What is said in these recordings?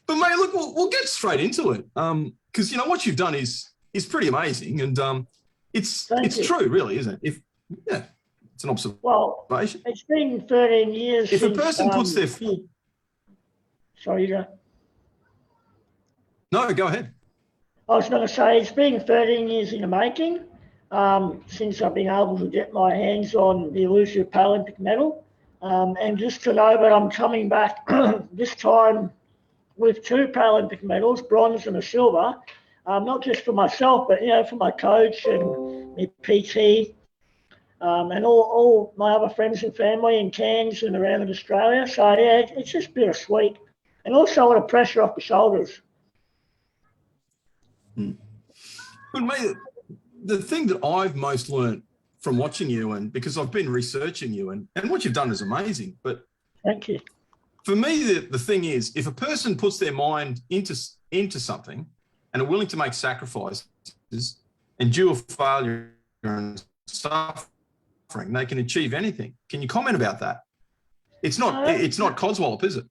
But mate, look, we'll get straight into it. Because you know what you've done is pretty amazing, and Thank it's you. true, really, isn't it? Yeah, it's an observation. Well, it's been 13 years If a since. person puts their full, Sorry, you go. no, go ahead. I was going to say it's been 13 years in the making since I've been able to get my hands on the elusive Paralympic medal. And just to know that I'm coming back this time with 2 Paralympic medals, bronze and a silver, not just for myself, but for my coach and my PT, and all my other friends and family in Cairns and around Australia. So yeah, it's just bittersweet, and also a lot of pressure off the shoulders. But mate, the thing that I've most learned from watching you, and because I've been researching you, and what you've done is amazing. But thank you. For me, the thing is, if a person puts their mind into something and are willing to make sacrifices, endure failure and suffering, they can achieve anything. Can you comment about that? It's not Codswallop, is it?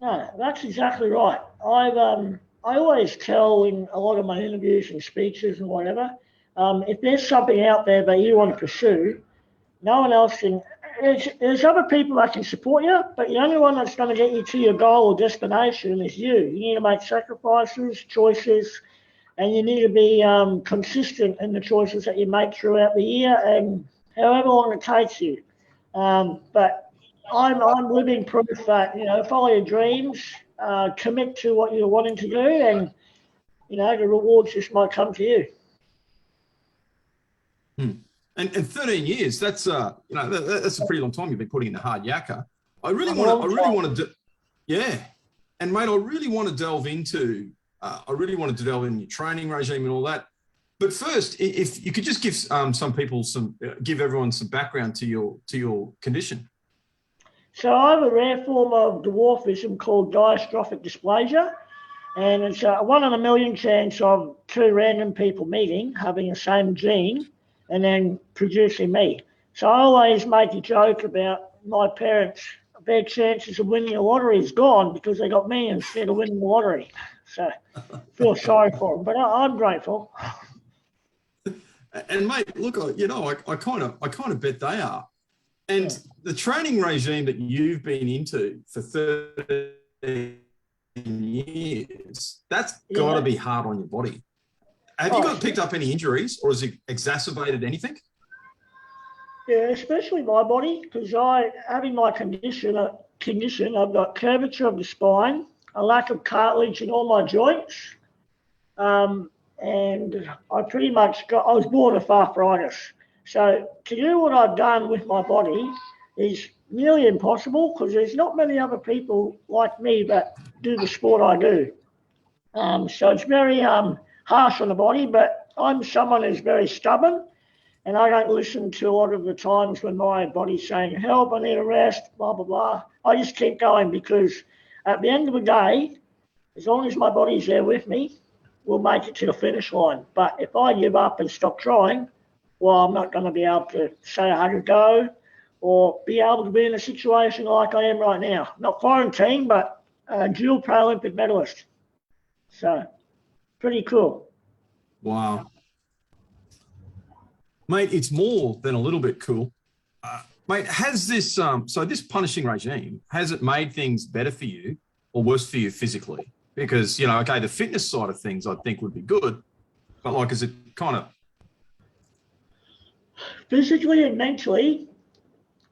No, that's exactly right. I always tell in a lot of my interviews and speeches and whatever, if there's something out there that you want to pursue, no one else can. There's other people that can support you, but the only one that's going to get you to your goal or destination is you. You need to make sacrifices, choices, and you need to be consistent in the choices that you make throughout the year and however long it takes you. But I'm living proof that, follow your dreams, commit to what you're wanting to do, and, the rewards just might come to you. And 13 years, that's that's a pretty long time you've been putting in the hard yakka. I really want to, yeah. And mate, I really want to delve into your training regime and all that. But first, if you could just give give everyone some background to your condition. So I have a rare form of dwarfism called dystrophic dysplasia, and it's a 1 in a million chance of 2 random people meeting, having the same gene, and then producing me. So I always make a joke about my parents. Their chances of winning the lottery is gone because they got me instead of winning the lottery. So I feel sorry for them, but I'm grateful. And mate, look, I kind of bet they are. And the training regime that you've been into for 13 years, that's got to be hard on your body. Have you picked up any injuries, or has it exacerbated anything? Yeah, especially my body, because having my condition, I've got curvature of the spine, a lack of cartilage in all my joints, and I pretty much I was born with arthritis. So to do what I've done with my body is nearly impossible because there's not many other people like me that do the sport I do. So it's very harsh on the body, but I'm someone who's very stubborn, and I don't listen to a lot of the times when my body's saying, help, I need a rest, blah, blah, blah. I just keep going because at the end of the day, as long as my body's there with me, we'll make it to the finish line. But if I give up and stop trying, well, I'm not going to be able to say I had to go or be able to be in a situation like I am right now. Not quarantine, but a dual Paralympic medalist. So, pretty cool. Wow. Mate, it's more than a little bit cool. Mate, has this, this punishing regime, has it made things better for you or worse for you physically? Because, the fitness side of things I think would be good, but is it kind of... Physically and mentally,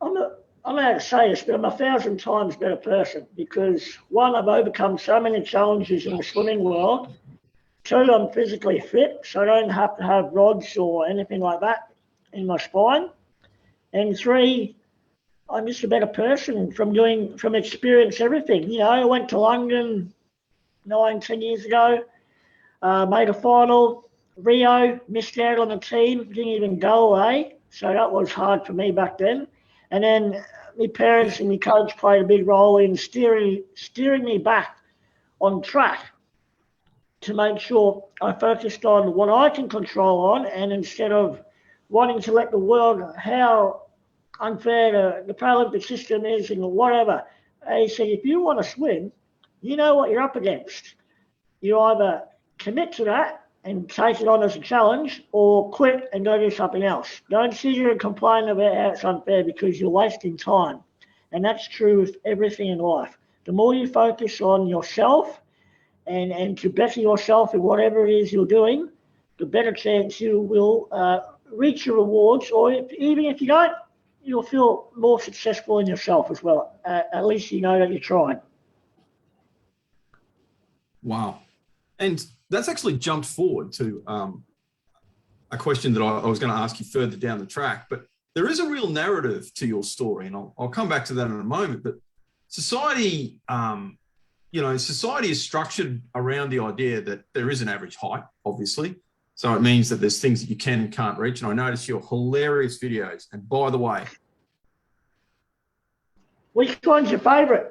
I'm not allowed to say this, but I'm 1,000 times better person because 1, I've overcome so many challenges in the swimming world. 2, I'm physically fit, so I don't have to have rods or anything like that in my spine. And 3, I'm just a better person from experience everything. I went to London 10 years ago, made a final, Rio, missed out on the team, didn't even go away. So that was hard for me back then. And then my parents and my coach played a big role in steering me back on track to make sure I focused on what I can control on, and instead of wanting to let the world how unfair the Paralympic system is and whatever, they said, if you want to swim, You know what you're up against. You either commit to that and take it on as a challenge, or quit and go do something else. Don't sit here and complain about how it's unfair, because you're wasting time. And that's true with everything in life. The more you focus on yourself and to better yourself in whatever it is you're doing, the better chance you will reach your rewards, or even if you don't, you'll feel more successful in yourself as well. At least you know that you tried. Wow. And that's actually jumped forward to a question that I was going to ask you further down the track, but there is a real narrative to your story, and I'll come back to that in a moment. But society, society is structured around the idea that there is an average height, obviously. So it means that there's things that you can and can't reach. And I notice your hilarious videos. And by the way, which one's your favourite?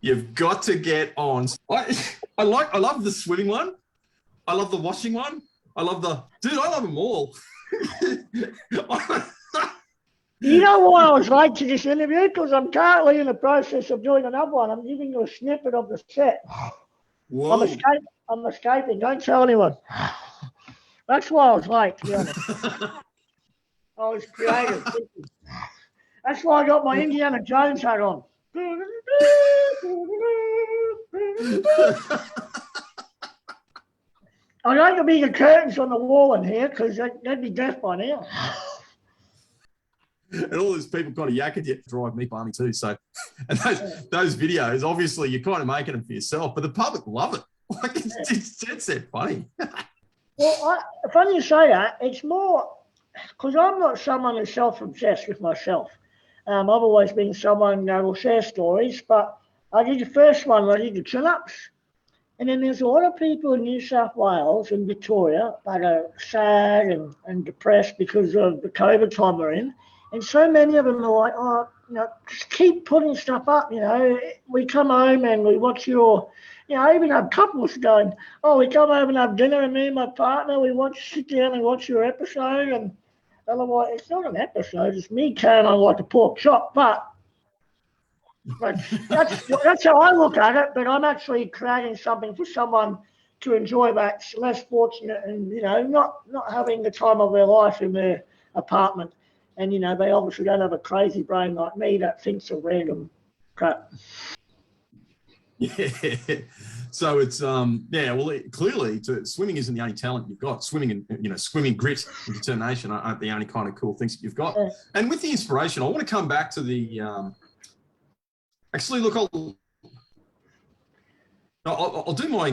You've got to get on. I love the swimming one. I love the washing one. I love them all. You know why I was late to this interview? Because I'm currently in the process of doing another one. I'm giving you a snippet of the set. Whoa. I'm escaping. Don't tell anyone. That's why I was late, to be honest. I was creative. That's why I got my Indiana Jones hat on. I don't have bigger curtains on the wall in here, because they'd be deaf by now. And all these people kind of yak at you, drive me balmy too. So, and those videos, obviously, you're kind of making them for yourself, but the public love it. Like it's that funny. Well, funny you say that. It's more because I'm not someone who's self-obsessed with myself. I've always been someone that will share stories, but I did the first one where I did the chin-ups. And then there's a lot of people in New South Wales and Victoria that are sad and depressed because of the COVID time we're in. And so many of them are like, oh, just keep putting stuff up, We come home and we watch your, I even have couples going, oh, we come home and have dinner, and me and my partner, sit down and watch your episode. And otherwise, it's not an episode, it's me carrying on like a pork chop. But that's how I look at it. But I'm actually creating something for someone to enjoy that's less fortunate and, not having the time of their life in their apartment. And, they obviously don't have a crazy brain like me that thinks of random crap. Yeah. So it's, clearly swimming isn't the only talent you've got. Swimming and, swimming grit and determination aren't the only kind of cool things that you've got. Yeah. And with the inspiration, I want to come back to the, actually, look, I'll do my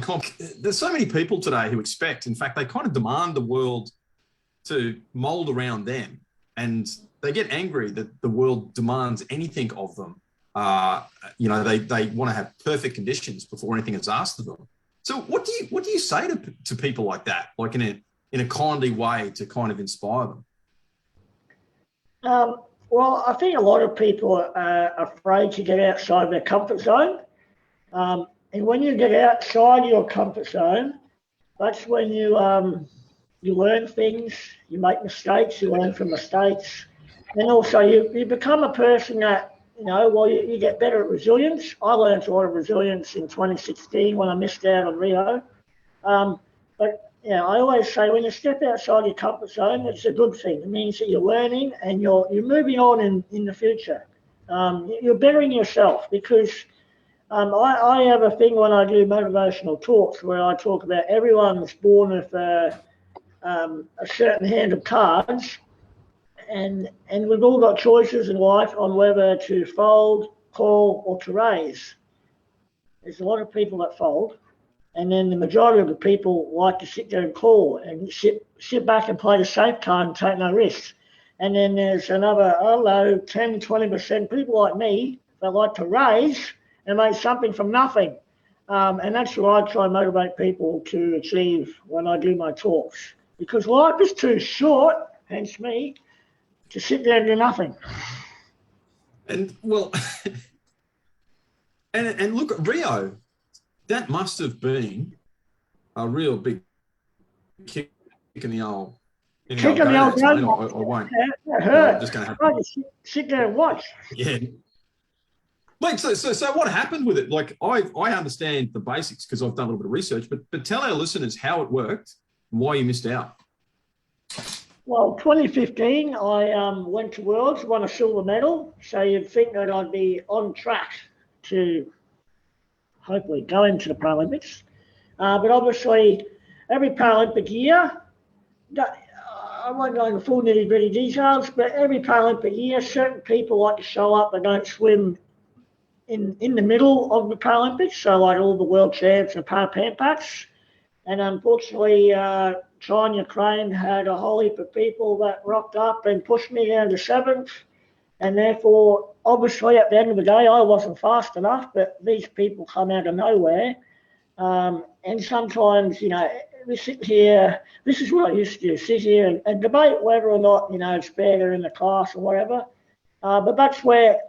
there's so many people today who expect, in fact, they kind of demand the world to mold around them. And they get angry that the world demands anything of them. They want to have perfect conditions before anything is asked of them. So what do you say to people like that, like in a kindly way to kind of inspire them? Well, I think a lot of people are afraid to get outside their comfort zone. And when you get outside your comfort zone, that's when you learn things, you make mistakes, you learn from mistakes. And also you become a person that, you get better at resilience. I learned a lot of resilience in 2016 when I missed out on Rio. But I always say when you step outside your comfort zone, it's a good thing. It means that you're learning and you're moving on in the future. You're bettering yourself, because I have a thing when I do motivational talks where I talk about everyone's born with a certain hand of cards, and we've all got choices in life on whether to fold, call, or to raise. There's a lot of people that fold, and then the majority of the people like to sit there and call and sit back and play the safe card and take no risks. And then there's another, 10, 20% people like me that like to raise and make something from nothing. And that's what I try and motivate people to achieve when I do my talks. Because life is too short, hence me, to sit there and do nothing. And well, and look at Rio. That must have been a real big kick in the old. Kick in the old game. I won't. It hurt. I'm just going to have to sit there and watch. Yeah. Like, so what happened with it? Like, I understand the basics because I've done a little bit of research, but tell our listeners how it worked and why you missed out. Well, 2015, I went to Worlds, won a silver medal. So you'd think that I'd be on track to hopefully go into the Paralympics. But obviously, every Paralympic year, I won't go into full nitty-gritty details, but every Paralympic year, certain people like to show up and don't swim in the middle of the Paralympics. So like all the world champs and Paralympics. And unfortunately, China, Ukraine had a whole heap of people that rocked up and pushed me down to seventh. And therefore, obviously, at the end of the day, I wasn't fast enough, but these people come out of nowhere. And sometimes, we sit here, this is what I used to do, sit here and debate whether or not, it's better in the class or whatever. But that's where,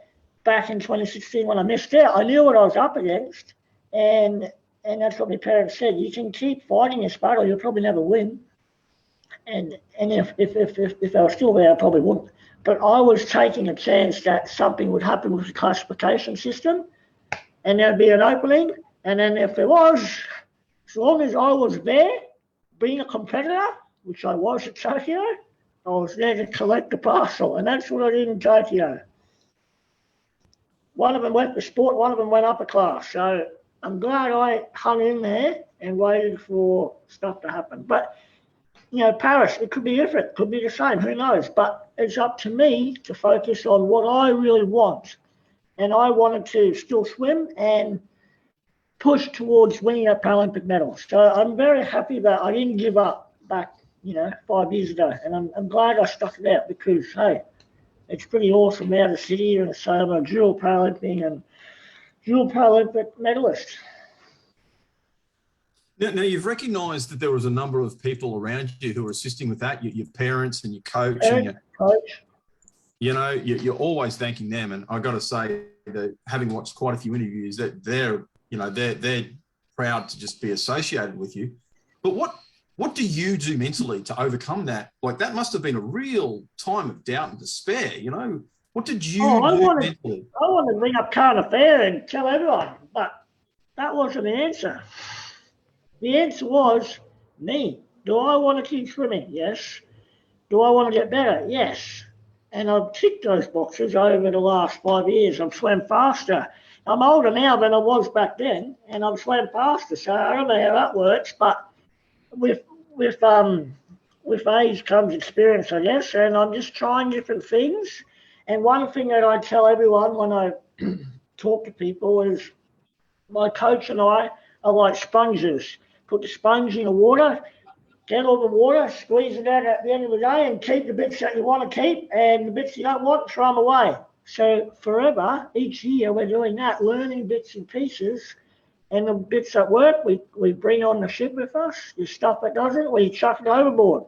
back in 2016, when I missed out, I knew what I was up against. And that's what my parents said. You can keep fighting this battle, you'll probably never win. And if I was still there, I probably wouldn't. But I was taking a chance that something would happen with the classification system, and there'd be an opening. And then if there was, as long as I was there, being a competitor, which I was at Tokyo, I was there to collect the parcel. And that's what I did in Tokyo. One of them went for sport, one of them went upper class. So I'm glad I hung in there and waited for stuff to happen. But, Paris, it could be different, it could be the same, who knows? But it's up to me to focus on what I really want. And I wanted to still swim and push towards winning a Paralympic medal. So I'm very happy that I didn't give up back, 5 years ago. And I'm glad I stuck it out because, hey, it's pretty awesome now to sit here and say I'm a dual Paralympic and dual Paralympic medalist. Now you've recognised that there was a number of people around you who were assisting with that, your parents and your coach. You're always thanking them. And I got to say that having watched quite a few interviews, that they're proud to just be associated with you. But what do you do mentally to overcome that? Like, that must have been a real time of doubt and despair. What did you do mentally? I wanted to bring up current affair and tell everyone, but that wasn't the answer. The answer was me. Do I want to keep swimming? Yes. Do I want to get better? Yes. And I've ticked those boxes over the last 5 years. I've swam faster. I'm older now than I was back then, and I've swam faster. So I don't know how that works, but with age comes experience, I guess. And I'm just trying different things. And one thing that I tell everyone when I talk to people is my coach and I are like sponges. Put the sponge in the water, get all the water, squeeze it out at the end of the day, and keep the bits that you want to keep, and the bits you don't want, throw them away. So forever, each year, we're doing that, learning bits and pieces, and the bits that work, we bring on the ship with us. The stuff that doesn't, we chuck it overboard.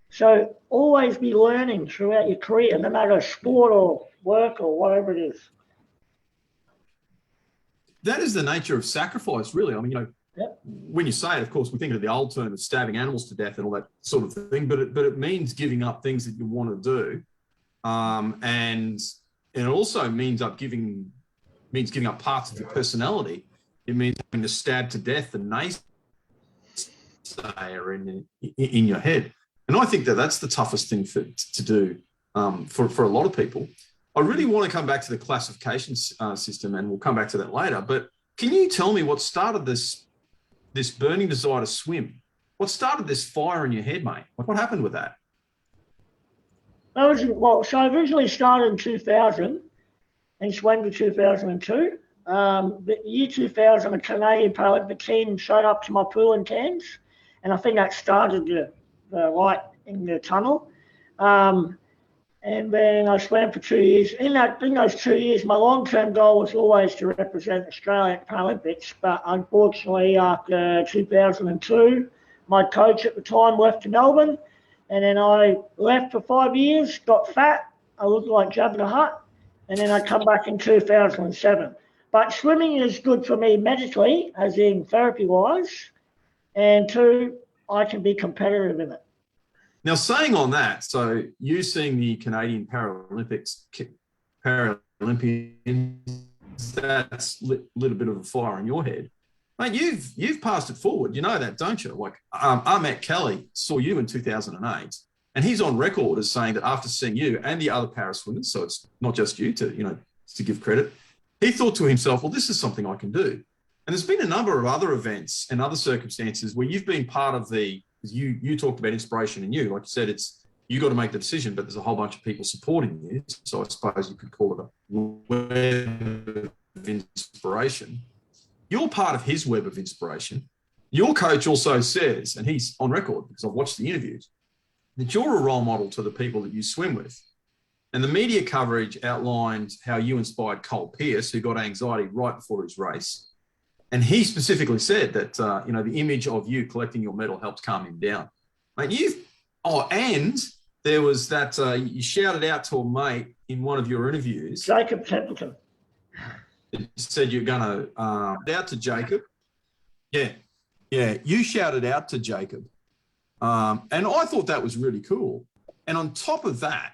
So always be learning throughout your career, no matter sport or work or whatever it is. That is the nature of sacrifice, really. I mean, Yep. When you say it, of course, we think of the old term of stabbing animals to death and all that sort of thing, but it means giving up things that you want to do, and it also means giving up parts of your personality. It means having to stab to death the naysayer in your head, and I think that's the toughest thing to do for a lot of people. I really want to come back to the classification system, and we'll come back to that later. But can you tell me what started this burning desire to swim? What started this fire in your head, mate? Like, what happened with that? So I originally started in 2000 and swam to 2002. The year 2000, a Canadian Paralympic team showed up to my pool in Cairns, and I think that started the light in the tunnel. And then I swam for 2 years. In those 2 years, my long-term goal was always to represent Australia at Paralympics. But unfortunately, after 2002, my coach at the time left to Melbourne. And then I left for 5 years, got fat. I looked like Jabba the Hutt. And then I come back in 2007. But swimming is good for me medically, as in therapy-wise. And two, I can be competitive in it. Now, saying on that, so you seeing the Canadian Paralympians that's lit a little bit of a fire in your head. Mate, you've passed it forward. You know that, don't you? Like Ahmet Kelly saw you in 2008, and he's on record as saying that after seeing you and the other para swimmers, so it's not just you to give credit, he thought to himself, well, this is something I can do. And there's been a number of other events and other circumstances where you've been part of you talked about inspiration in you. Like you said, it's you got to make the decision, but there's a whole bunch of people supporting you. So I suppose you could call it a web of inspiration. You're part of his web of inspiration. Your coach also says, and he's on record because I've watched the interviews, that you're a role model to the people that you swim with. And the media coverage outlined how you inspired Cole Pierce, who got anxiety right before his race. And he specifically said that, the image of you collecting your medal helped calm him down. Mate, and there was that, you shouted out to a mate in one of your interviews. Jacob Templeton. You said you're going to out to Jacob. Yeah. You shouted out to Jacob. And I thought that was really cool. And on top of that,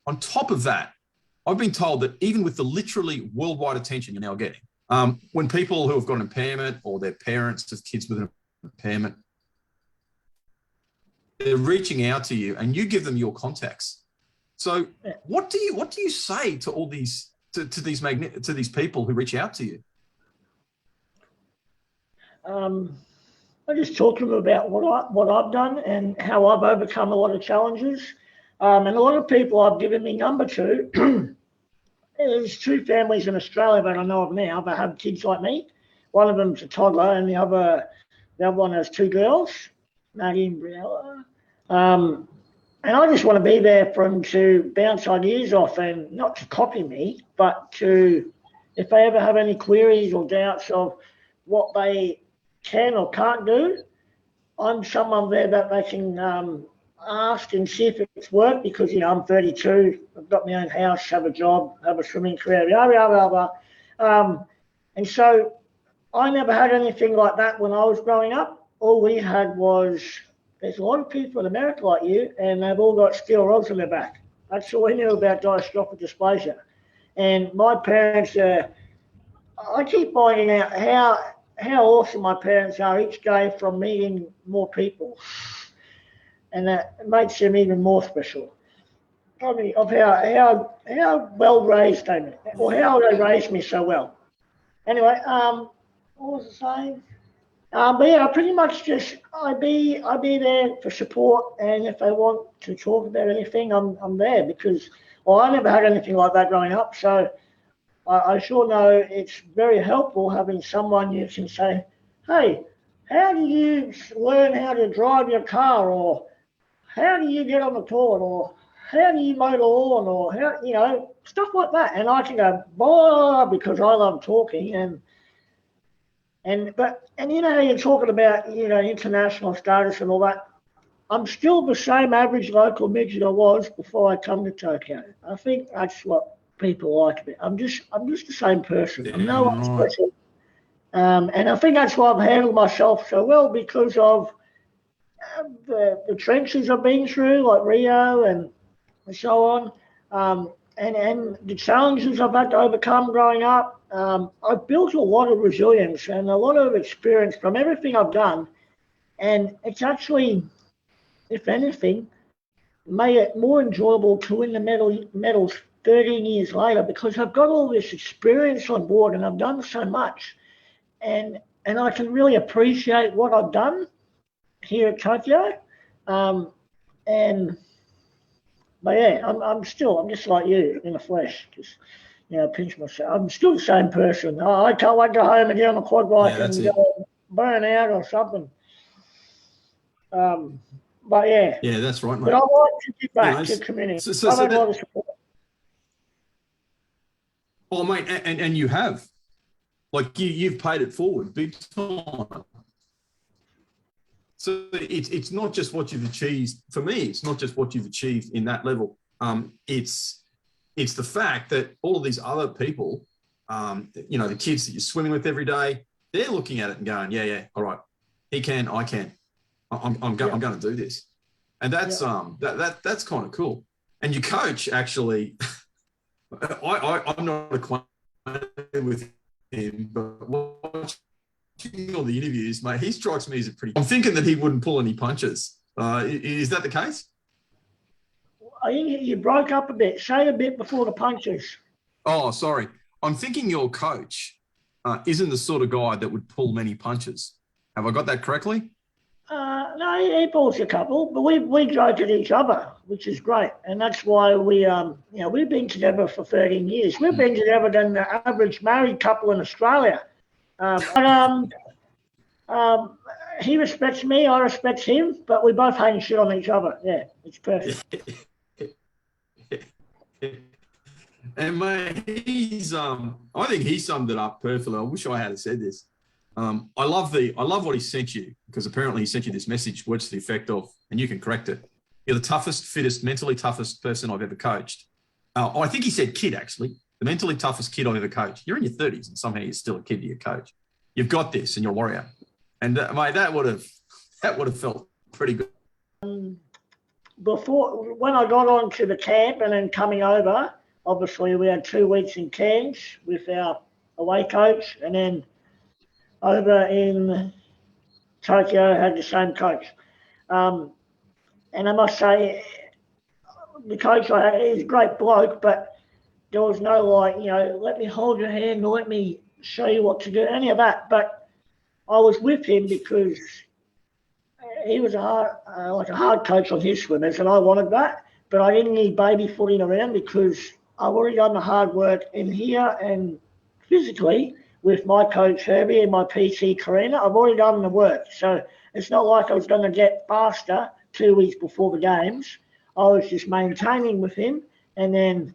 I've been told that even with the literally worldwide attention you're now getting, when people who have got an impairment or their parents of kids with an impairment, they're reaching out to you and you give them your contacts. So what do you say to all these to these people who reach out to you? I just talk to them about what I've done and how I've overcome a lot of challenges. And a lot of people I've given me number to. There's two families in Australia that I know of now that have kids like me. One of them's a toddler, and the other one has two girls, Maggie and Briella. And I just want to be there for them to bounce ideas off, and not to copy me, but to, if they ever have any queries or doubts of what they can or can't do, I'm someone there that they can ask and see if it's worked, because I'm 32, I've got my own house, have a job, have a swimming career, blah, blah, blah, blah. And so I never had anything like that when I was growing up. All we had was, there's a lot of people in America like you, and they've all got steel rods on their back. That's all we knew about dystrophic dysplasia. And my parents, I keep finding out how awesome my parents are each day from meeting more people. And that makes them even more special. I mean, of how well raised they were, or how they raised me so well. Anyway, what was I saying? But yeah, pretty much just I'd be there for support, and if they want to talk about anything, I'm there, because I never had anything like that growing up. So I sure know it's very helpful having someone you can say, hey, how do you learn how to drive your car, or how do you get on the toilet, or how do you mow the lawn, or how, stuff like that. And I can go, blah, because I love talking. And how you're talking about, international status and all that. I'm still the same average local midget I was before I come to Tokyo. I think that's what people like me. I'm just the same person. I'm no one special. And I think that's why I've handled myself so well, because of the trenches I've been through, like Rio and so on, and the challenges I've had to overcome growing up. I've built a lot of resilience and a lot of experience from everything I've done, and it's actually, if anything, made it more enjoyable to win the medals 13 years later, because I've got all this experience on board and I've done so much, and I can really appreciate what I've done here at Tokyo. But yeah, I'm just like you in the flesh, just pinch myself. I'm still the same person. I can't wait to go home and get on a quad bike and burn out or something. But yeah. Yeah, that's right, mate. But I like to give back to the community. I don't like to support. Oh, mate, and you have. Like you've paid it forward big time. So it's not just what you've achieved. For me, it's not just what you've achieved in that level. It's the fact that all of these other people, the kids that you're swimming with every day, they're looking at it and going, yeah, all right, he can, I can, I'm going to do this, and that's that's kind of cool. And your coach actually, I'm not acquainted with him, but watching all the interviews, mate, he strikes me as a pretty. I'm thinking that he wouldn't pull any punches. Is that the case? I think you broke up a bit. Say a bit before the punches. Oh, sorry. I'm thinking your coach isn't the sort of guy that would pull many punches. Have I got that correctly? No, he pulls a couple, but we joke at each other, which is great, and that's why we've been together for 13 years. We've been together than the average married couple in Australia. He respects me, I respect him, but we both hang shit on each other. Yeah, it's perfect. And mate, I think he summed it up perfectly. I wish I had said this. I love what he sent you, because apparently he sent you this message, words to the effect of, and you can correct it, you're the toughest, fittest, mentally toughest person I've ever coached. I think he said kid, actually, the mentally toughest kid I've ever coached. You're in your 30s and somehow you're still a kid to your coach. You've got this and you're a warrior. And mate, that would have felt pretty good. When I got on to the camp and then coming over, obviously we had 2 weeks in Cairns with our away coach, and then over in Tokyo had the same coach. And I must say, the coach I had, he's a great bloke, but there was no let me hold your hand or let me show you what to do, any of that. But I was with him because he was a hard coach on his swimmers, and I wanted that. But I didn't need baby footing around because I've already done the hard work in here and physically with my coach Herbie and my PT Karina. I've already done the work. So it's not like I was going to get faster 2 weeks before the games. I was just maintaining with him. And then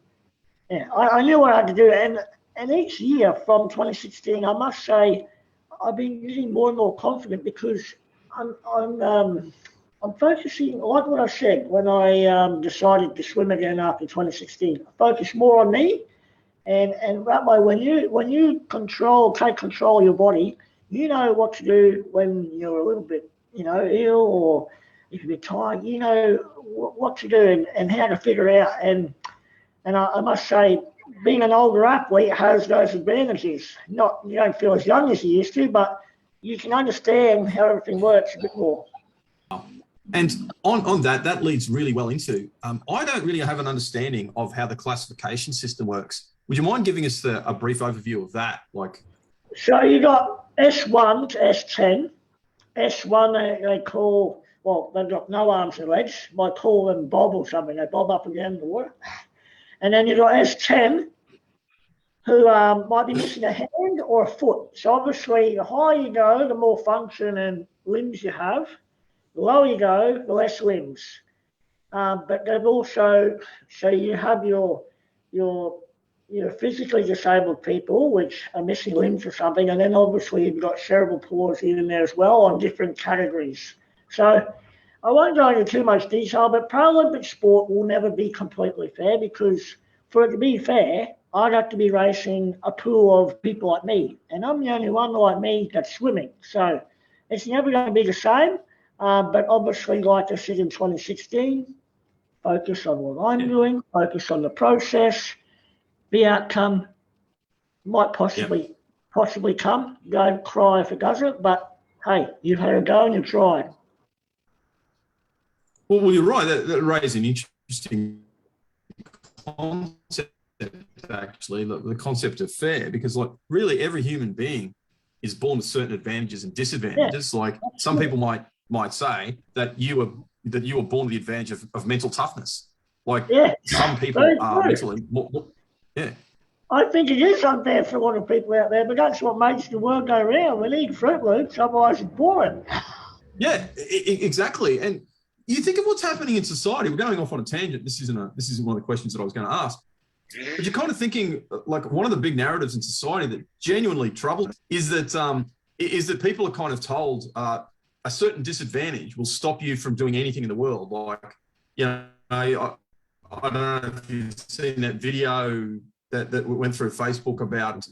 I knew what I had to do. And each year from 2016, I must say, I've been getting more and more confident because I'm focusing, like what I said when I decided to swim again after 2016. I focus more on me, and that way, when you take control of your body, you know what to do when you're a little bit ill, or if you're tired, you know what to do and how to figure it out. And I must say, being an older athlete has those advantages. You don't feel as young as you used to, but you can understand how everything works a bit more. And on that leads really well into, I don't really have an understanding of how the classification system works. Would you mind giving us a brief overview of that? So you got S1 to S10. S1 they call, they've got no arms and legs. Might call them bob or something. They bob up and down in the water. And then you've got S10, who might be missing a hand or a foot. So obviously, the higher you go, the more function and limbs you have. The lower you go, the less limbs. But they've also, so you have your physically disabled people, which are missing limbs or something, and then obviously you've got cerebral palsy in there as well on different categories. So I won't go into too much detail, but Paralympic sport will never be completely fair, because for it to be fair, I'd have to be racing a pool of people like me, and I'm the only one like me that's swimming. So it's never going to be the same, but obviously, like I said in 2016, focus on what I'm doing, focus on the process. The outcome might possibly come. Don't cry if it doesn't, but hey, you've had a go and you've tried. Well, you're right. That raises an interesting concept, actually, the concept of fair, because really every human being is born with certain advantages and disadvantages. Yeah, some people might say that you were born with the advantage of mental toughness. Some people are mentally more. Yeah. I think it is unfair for a lot of people out there, but that's what makes the world go round. We need Fruit Loops, otherwise it's boring. Yeah, exactly. And you think of what's happening in society. We're going off on a tangent. This isn't one of the questions that I was going to ask. But you're kind of thinking, one of the big narratives in society that genuinely troubles is that people are kind of told a certain disadvantage will stop you from doing anything in the world. I don't know if you've seen that video that went through Facebook about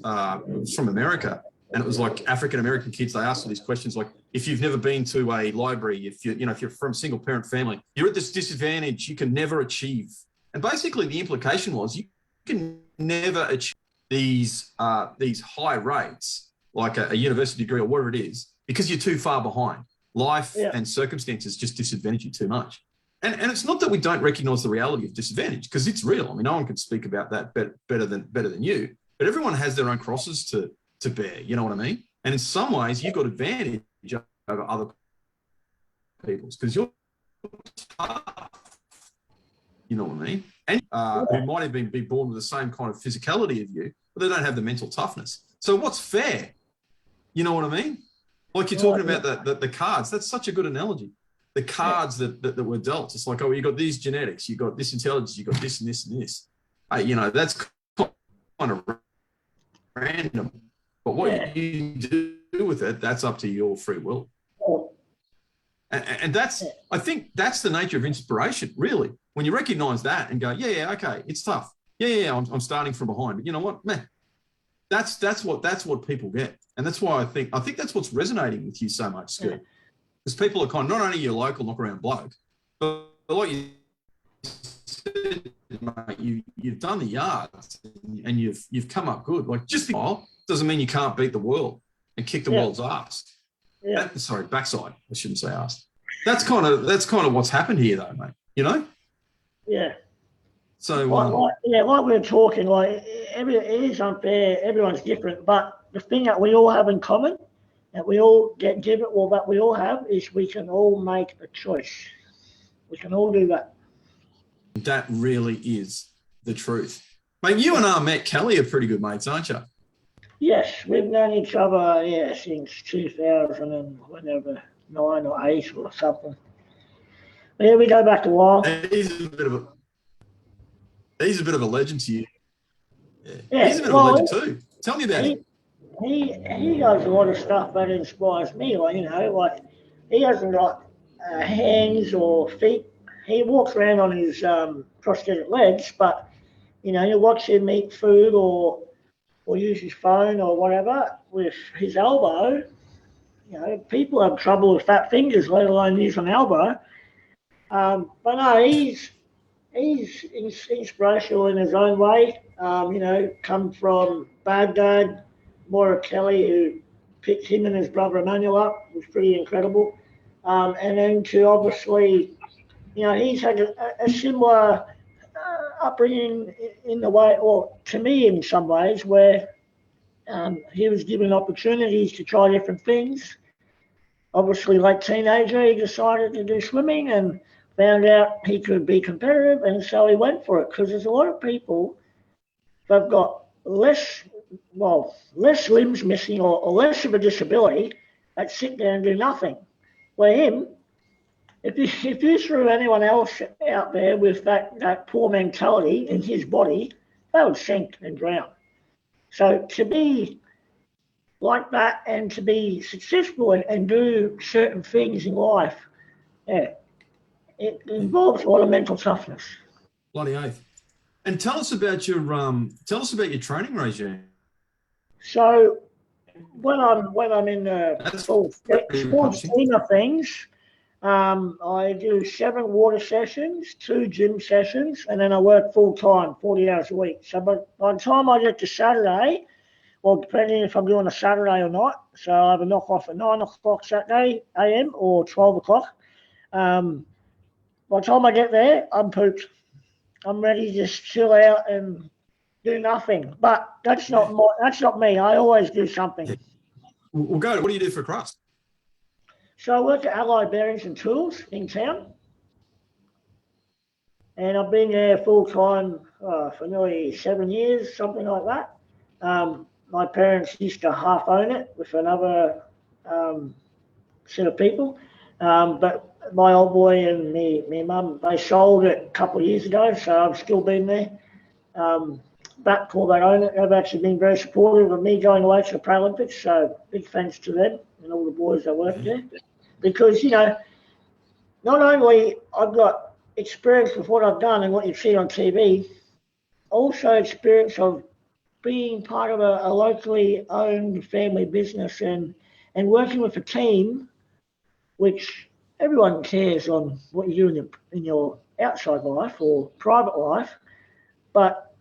from America, and it was African-American kids. They asked all these questions if you've never been to a library, if you're from a single parent family, you're at this disadvantage you can never achieve. And basically the implication was you can never achieve. these high rates, like a university degree or whatever it is, because you're too far behind. Life and circumstances just disadvantage you too much. And it's not that we don't recognise the reality of disadvantage, because it's real. I mean, no one can speak about that better than you. But everyone has their own crosses to bear. You know what I mean? And in some ways, you've got advantage over other people's because you're tough. You know what I mean? And who might have been born with the same kind of physicality of you, but they don't have the mental toughness. So what's fair? You know what I mean? Like you're talking about the cards. That's such a good analogy. The cards that were dealt. It's like, oh, you got these genetics, you got this intelligence, you got this and this and this. You know, that's kind of random. But what you do with it, that's up to your free will. And that's, I think that's the nature of inspiration, really. When you recognize that and go, yeah, okay, it's tough. Yeah, I'm starting from behind. But you know what, man, that's what people get. And that's why I think that's what's resonating with you so much, Skill. Because people are kind of, not only your local knock-around bloke, but like you said, mate, you've done the yards and you've come up good. Like just the while doesn't mean you can't beat the world and kick the world's ass. Backside. I shouldn't say ass. That's kind of what's happened here, though, mate. You know? Yeah. So like we were talking, like it is unfair. Everyone's different, but the thing that we all have in common, that we all get given, or that we all have, is we can all make a choice. We can all do that. That really is the truth, mate. You and Matt Kelly are pretty good mates, aren't you? Yes, we've known each other since 2000 and whenever 9 or 8 or something. Yeah, we go back a while. He's a bit of a legend to you. Yeah. He's a bit of a legend too. Tell me about him. He does a lot of stuff that inspires me. Like, you know, like he hasn't got hands or feet. He walks around on his prosthetic legs, but you know, you watch him eat food or use his phone or whatever with his elbow. You know, people have trouble with fat fingers, let alone use an elbow. But no, he's inspirational in his own way. You know, come from Baghdad, Moira Kelly, who picked him and his brother Emmanuel up, was pretty incredible. And then to obviously, you know, he's had a similar upbringing in the way, or to me in some ways, where he was given opportunities to try different things. Obviously, like teenager, he decided to do swimming and found out he could be competitive, and so he went for it. Because there's a lot of people that've got less limbs missing or less of a disability that sit there and do nothing. Where him, if you threw anyone else out there with that poor mentality in his body, they would sink and drown. So to be like that and to be successful and do certain things in life, it involves a lot of mental toughness. Bloody oath. And tell us about your training regime. So when I'm in the full scheme of things, I do 7 water sessions, 2 gym sessions, and then I work full time, 40 hours a week. So by the time I get to Saturday, well, depending if I'm doing a Saturday or not, so I have a knock off at 9 o'clock Saturday AM or 12 o'clock. By the time I get there, I'm pooped. I'm ready to just chill out and do nothing. But that's not me. I always do something. Yeah. Well, go. What do you do for crust? So I work at Allied Bearings and Tools in town. And I've been there full time for nearly 7 years, something like that. My parents used to half own it with another set of people. But my old boy and me mum, they sold it a couple of years ago, so I've still been there. Bapcor, they own it, have actually been very supportive of me going away to the Paralympics, so big thanks to them and all the boys that work there. Because, you know, not only I've got experience with what I've done and what you see on TV, also experience of being part of a locally owned family business and working with a team, which everyone cares on what you do in your outside life or private life. But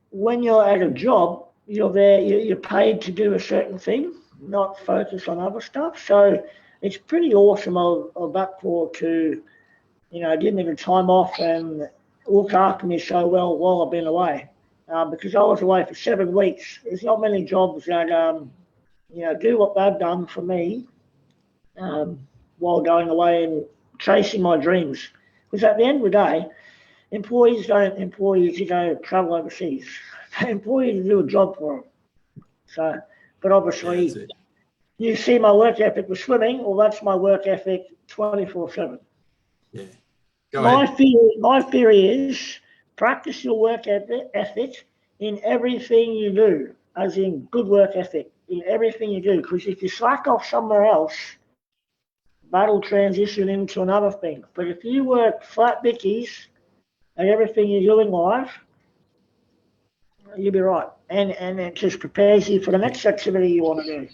when you're at a job, you're there, you're paid to do a certain thing, not focus on other stuff. So it's pretty awesome of that for to, give me the time off and look after me so well while I've been away. Because I was away for 7 weeks. There's not many jobs that, do what they've done for me while going away and chasing my dreams. Because at the end of the day, employees don't employ you to go travel overseas. They employ you to do a job for them. So, but obviously, you see my work ethic with swimming, well, that's my work ethic 24/7. Yeah. My theory is practice your work ethic in everything you do, as in good work ethic in everything you do. Because if you slack off somewhere else, that'll transition into another thing. But if you work flat bickies at everything you do in life, you'll be right. And it just prepares you for the next activity you want to do.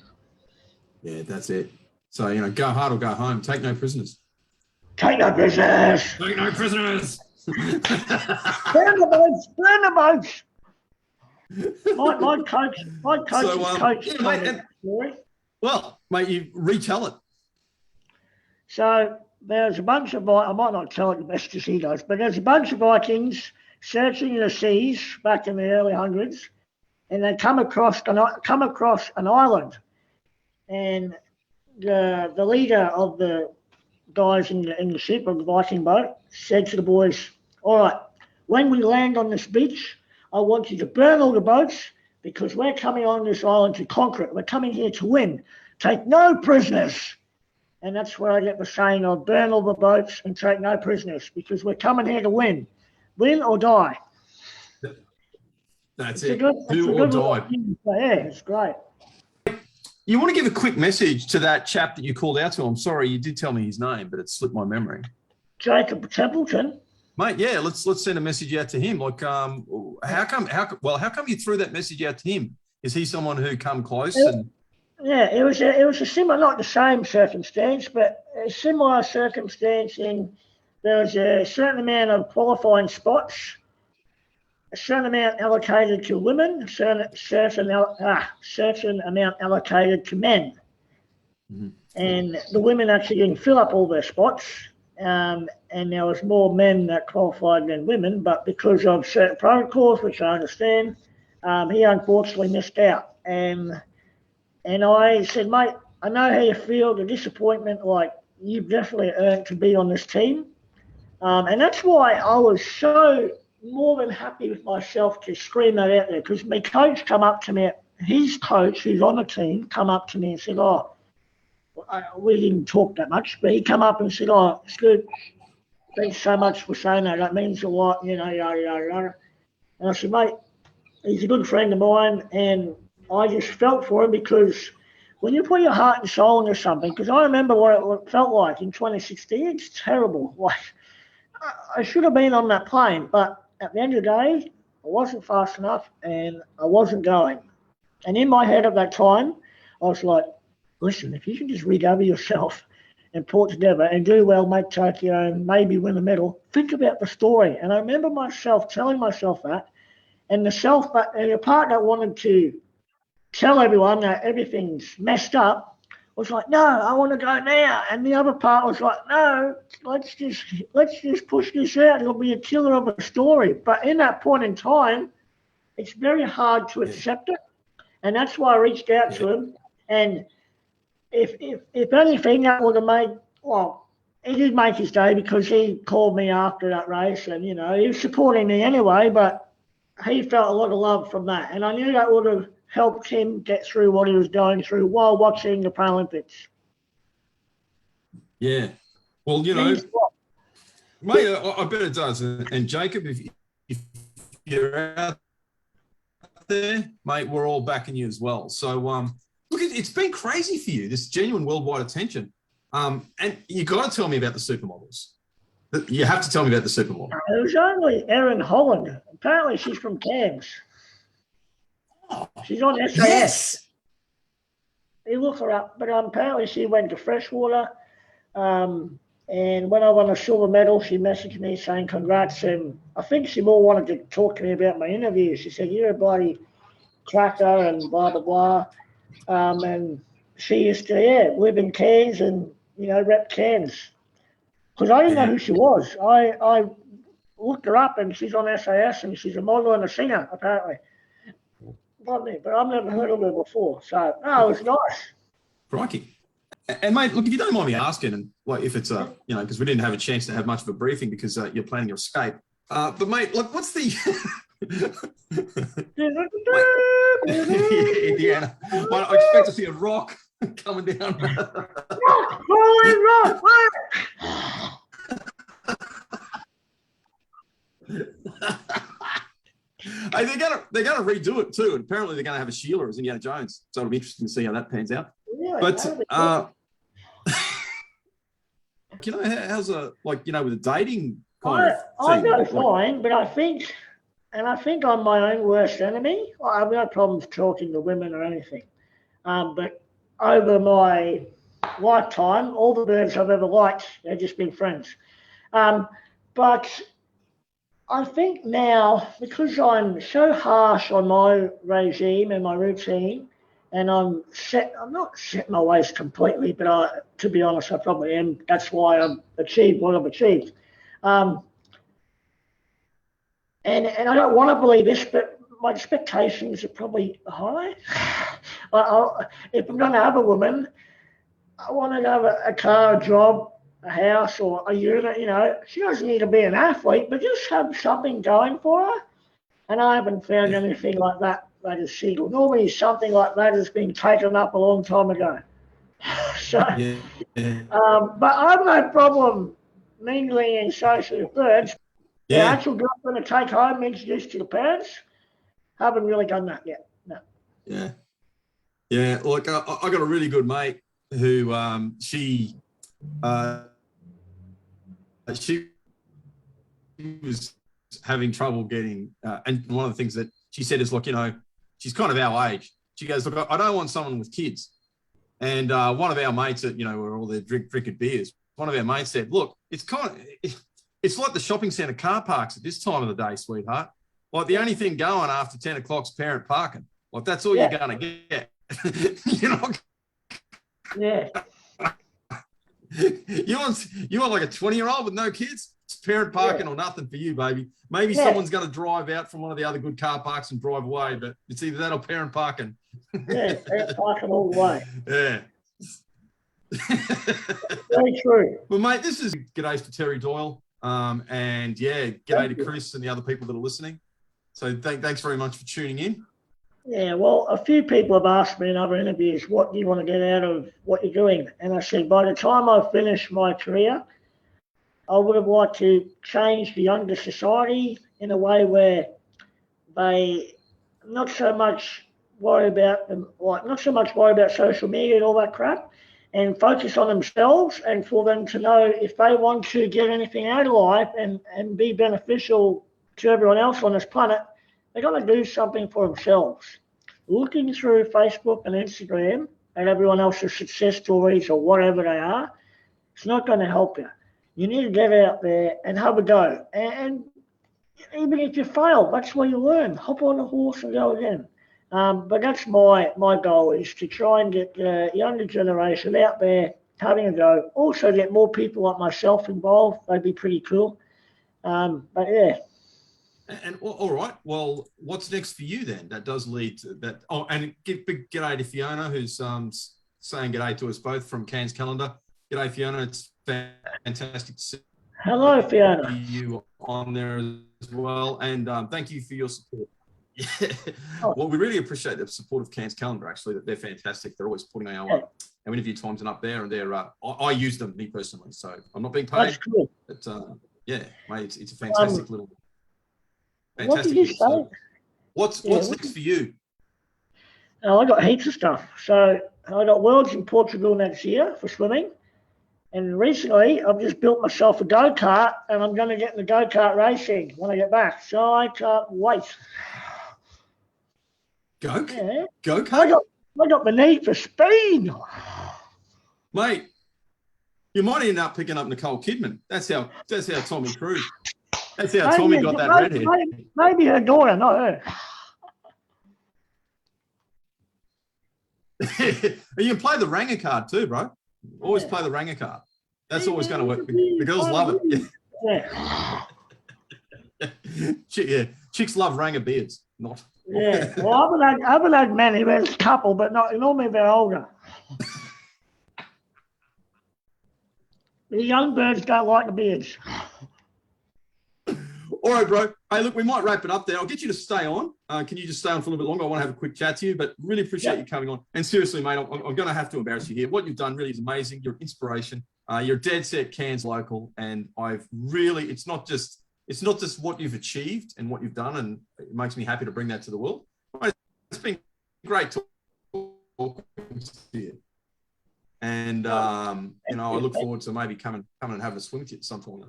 Yeah, that's it. So, go hard or go home. Take no prisoners. Take no prisoners. Take no prisoners. Burn the boats. Burn the boats. My coach is coaching. Well, mate, you retell it. So there's a bunch of, I might not tell it the best as he does, but there's a bunch of Vikings searching the seas back in the early hundreds, and they come across an island, and the leader of the guys in the ship, of the Viking boat, said to the boys, all right, when we land on this beach, I want you to burn all the boats because we're coming on this island to conquer it. We're coming here to win. Take no prisoners. And that's where I get the saying of burn all the boats and take no prisoners because we're coming here to win. Win or die. That's it. Do or die. Yeah, it's great. You want to give a quick message to that chap that you called out to? I'm sorry, you did tell me his name, but it slipped my memory. Jacob Templeton. Mate, yeah, let's send a message out to him. Like, how come you threw that message out to him? Is he someone who come close? Yeah, it was a similar, not the same circumstance, but a similar circumstance in there was a certain amount of qualifying spots, a certain amount allocated to women, a certain amount allocated to men. Mm-hmm. And the women actually didn't fill up all their spots. And there was more men that qualified than women, but because of certain protocols, which I understand, he unfortunately missed out. And I said, mate, I know how you feel, the disappointment, like you've definitely earned to be on this team. And that's why I was so more than happy with myself to scream that out there, because my coach come up to me, his coach who's on the team, come up to me and said, we didn't talk that much, but he come up and said, it's good. Thanks so much for saying that. That means a lot, yada, yada. And I said, mate, he's a good friend of mine, and I just felt for him because when you put your heart and soul into something, because I remember what it felt like in 2016, it's terrible. Like, I should have been on that plane, but at the end of the day, I wasn't fast enough and I wasn't going. And in my head at that time, I was like, listen, if you can just recover yourself and pull it together and do well, make Tokyo and maybe win a medal, think about the story. And I remember myself telling myself that, and the part that wanted to tell everyone that everything's messed up was like, no, I want to go now. And the other part was like, no, let's just push this out. It'll be a killer of a story. But in that point in time, it's very hard to accept it. And that's why I reached out to him. And if anything, that would have made, well, he did make his day because he called me after that race and, he was supporting me anyway, but he felt a lot of love from that. And I knew that would have helped him get through what he was going through while watching the Paralympics. Yeah. Well, mate, I bet it does. And Jacob, if you're out there, mate, we're all backing you as well. So, look, it's been crazy for you, this genuine worldwide attention. And you got to tell me about the supermodels. You have to tell me about the supermodel. It was only Erin Holland. Apparently she's from Cairns. She's on SAS. Yes. You look her up, but apparently she went to freshwater. And when I won a silver medal, she messaged me saying congrats. And I think she more wanted to talk to me about my interview. She said, you're a bloody tracker and blah, blah, blah. And she used to, live in Cairns and, rep Cairns. Because I didn't know who she was. I looked her up and she's on SAS and she's a model and a singer, apparently. But I've never heard of her before. So, it was nice. Crikey. And mate, look, if you don't mind me asking, and like if it's because we didn't have a chance to have much of a briefing because you're planning your escape. But mate, look, what's the Indiana? Well, I expect to see a rock coming down. Rock. Hey, they're gonna redo it too, and apparently they're gonna have a Sheila as Indiana Jones. So it'll be interesting to see how that pans out. Yeah, but how's with the dating kind of I thing? go fine, but I think I'm my own worst enemy. I have no problems talking to women or anything. But over my lifetime, all the birds I've ever liked, they've just been friends. But I think now, because I'm so harsh on my regime and my routine, and I'm not set my ways completely, but to be honest, I probably am. That's why I've achieved what I've achieved. And I don't want to believe this, but my expectations are probably high. If I'm going to have a woman, I want to have a car, a job, a house, or a unit. She doesn't need to be an athlete, but just have something going for her. And I haven't found anything like that is single. Normally something like that has been taken up a long time ago. So, but I have no problem mingling and socially with birds. The actual girlfriend to take home, introduce to the parents, haven't really done that yet. No. Yeah. Like I got a really good mate who she was having trouble getting, and one of the things that she said is, look, she's kind of our age. She goes, look, I don't want someone with kids. And one of our mates that, were all there drinking beers, one of our mates said, look, it's like the shopping centre car parks at this time of the day, sweetheart. Like the only thing going after 10 o'clock's parent parking. Like that's all you're going to get. Yeah. You want like a 20-year-old with no kids? It's parent parking or nothing for you, baby. Maybe someone's going to drive out from one of the other good car parks and drive away, but it's either that or parent parking. Yeah, parent parking all the way. Yeah. Very true. Well, mate, this is g'days to Terry Doyle. And g'day to Chris and the other people that are listening. So thanks very much for tuning in. Yeah, well, a few people have asked me in other interviews, what do you want to get out of what you're doing? And I said, by the time I finish my career, I would have liked to change the younger society in a way where they not so much worry about social media and all that crap, and focus on themselves, and for them to know if they want to get anything out of life and be beneficial to everyone else on this planet, they've got to do something for themselves. Looking through Facebook and Instagram at everyone else's success stories or whatever they are, it's not going to help you. You need to get out there and have a go. And even if you fail, that's where you learn. Hop on the horse and go again. But that's my goal, is to try and get the younger generation out there having a go. Also get more people like myself involved. That'd be pretty cool. But yeah. And all right, well, what's next for you then? That does lead to that. Oh, and big g'day to Fiona, who's saying g'day to us both from Cairns Calendar. G'day, Fiona. It's fantastic to see Hello, Fiona. you on there as well. And thank you for your support. Yeah. Well, we really appreciate the support of Cairns Calendar, actually. They're fantastic. They're always putting our interview times up there, and they're I use them, me personally, so I'm not being paid. That's cool. But mate, it's a fantastic little. What did you say? What's next for you? I got heaps of stuff. So I got Worlds in Portugal next year for swimming. And recently I've just built myself a go-kart, and I'm going to get in the go-kart racing when I get back. So I can't wait. Go-kart? I got the need for speed. Mate, you might end up picking up Nicole Kidman. That's how Tommy Cruise. That's how Tommy got that redhead. Maybe her daughter, not her. You can play the Ranger card too, bro. Always play the Ranger card. That's always going to work. The girls love it. Yeah. Yeah. Chicks love Ranger beards. Not. Yeah. Well, I haven't had many. There's a couple, but not normally they're older. The young birds don't like the beards. All right, bro. Hey, look, we might wrap it up there. I'll get you to stay on. Can you just stay on for a little bit longer? I want to have a quick chat to you, but really appreciate you coming on. And seriously, mate, I'm going to have to embarrass you here. What you've done really is amazing. You're an inspiration. You're dead set Cairns local, and it's not just what you've achieved and what you've done, and it makes me happy to bring that to the world. It's been great talking to you. And I look forward to maybe coming and having a swim with you at some point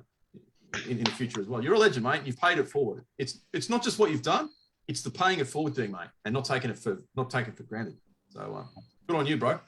in the future as well. You're a legend, mate. You've paid it forward. It's not just what you've done; it's the paying it forward thing, mate, and not taking it for granted. So good on you, bro.